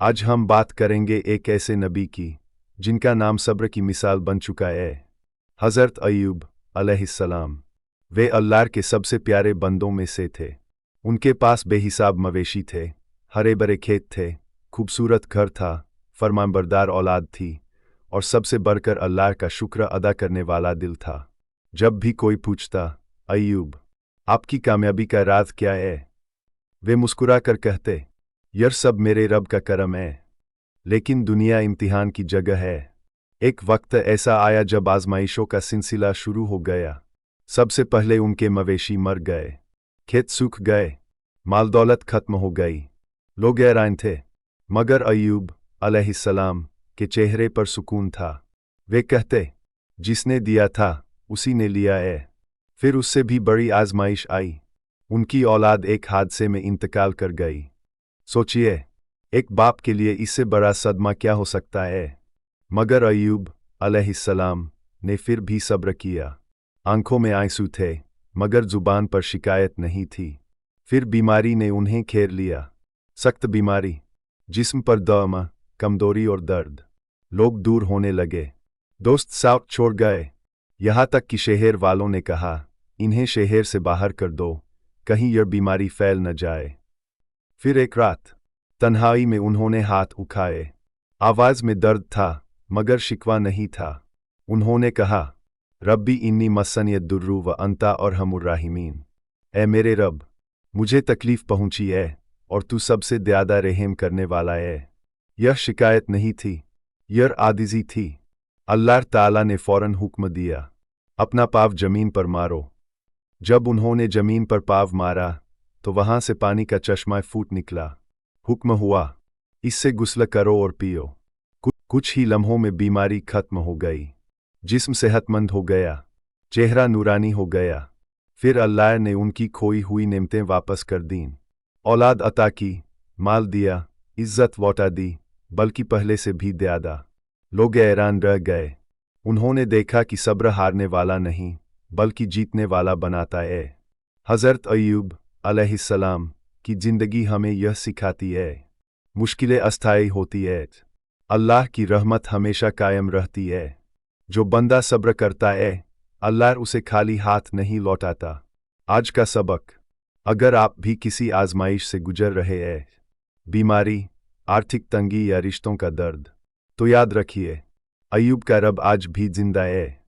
आज हम बात करेंगे एक ऐसे नबी की जिनका नाम सब्र की मिसाल बन चुका है। हज़रत अय्यूब अलैहिस्सलाम। वे अल्लाह के सबसे प्यारे बंदों में से थे। उनके पास बेहिसाब मवेशी थे, हरे भरे खेत थे, खूबसूरत घर था, फरमानबरदार औलाद थी और सबसे बढ़कर अल्लाह का शुक्र अदा करने वाला दिल था। जब भी कोई पूछता, अय्यूब, आपकी कामयाबी का राज क्या है, वे मुस्कुरा कर कहते, यह सब मेरे रब का करम है। लेकिन दुनिया इम्तिहान की जगह है। एक वक्त ऐसा आया जब आजमाइशों का सिलसिला शुरू हो गया। सबसे पहले उनके मवेशी मर गए, खेत सूख गए, माल दौलत खत्म हो गई, लोग हैरान थे। मगर अय्यूब अलैहिस्सलाम के चेहरे पर सुकून था। वे कहते, जिसने दिया था उसी ने लिया है। फिर उससे भी बड़ी आजमाइश आई। उनकी औलाद एक हादसे में इंतकाल कर गई। सोचिए, एक बाप के लिए इससे बड़ा सदमा क्या हो सकता है। मगर अय्यूब अलैहिस्सलाम ने फिर भी सब्र किया। आंखों में आंसू थे, मगर जुबान पर शिकायत नहीं थी। फिर बीमारी ने उन्हें घेर लिया, सख्त बीमारी, जिस्म पर दमा, कमजोरी और दर्द। लोग दूर होने लगे, दोस्त साथ छोड़ गए, यहाँ तक कि शहर वालों ने कहा, इन्हें शहर से बाहर कर दो, कहीं यह बीमारी फैल न जाए। फिर एक रात तन्हाई में उन्होंने हाथ उठाए। आवाज़ में दर्द था, मगर शिकवा नहीं था। उन्होंने कहा, रब्बी इन्नी मस्सनियत दुर्रु व अंता और हमुर्राहिमीन। ऐ मेरे रब, मुझे तकलीफ पहुंची है और तू सबसे ज़्यादा रहम करने वाला है। यह शिकायत नहीं थी, यह आजिज़ी थी। अल्लाह ताला ने फौरन हुक्म दिया, अपना पाँव जमीन पर मारो। जब उन्होंने जमीन पर पाँव मारा तो वहां से पानी का चश्मा फूट निकला। हुक्म हुआ, इससे गुस्ल करो और पियो। कुछ ही लम्हों में बीमारी खत्म हो गई, जिस्म सेहतमंद हो गया, चेहरा नूरानी हो गया। फिर अल्लाह ने उनकी खोई हुई नेमतें वापस कर दीं। औलाद अता की, माल दिया, इज्जत लौटा दी, बल्कि पहले से भी ज़्यादा। लोग हैरान रह गए। उन्होंने देखा कि सब्र हारने वाला नहीं, बल्कि जीतने वाला बनाता है। हज़रत अय्यूब अलैहिस्सलाम की ज़िंदगी हमें यह सिखाती है, मुश्किलें अस्थायी होती है, अल्लाह की रहमत हमेशा कायम रहती है। जो बंदा सब्र करता है, अल्लाह उसे खाली हाथ नहीं लौटाता। आज का सबक, अगर आप भी किसी आजमाइश से गुजर रहे हैं, बीमारी, आर्थिक तंगी या रिश्तों का दर्द, तो याद रखिए, अय्यूब का रब आज भी जिंदा है।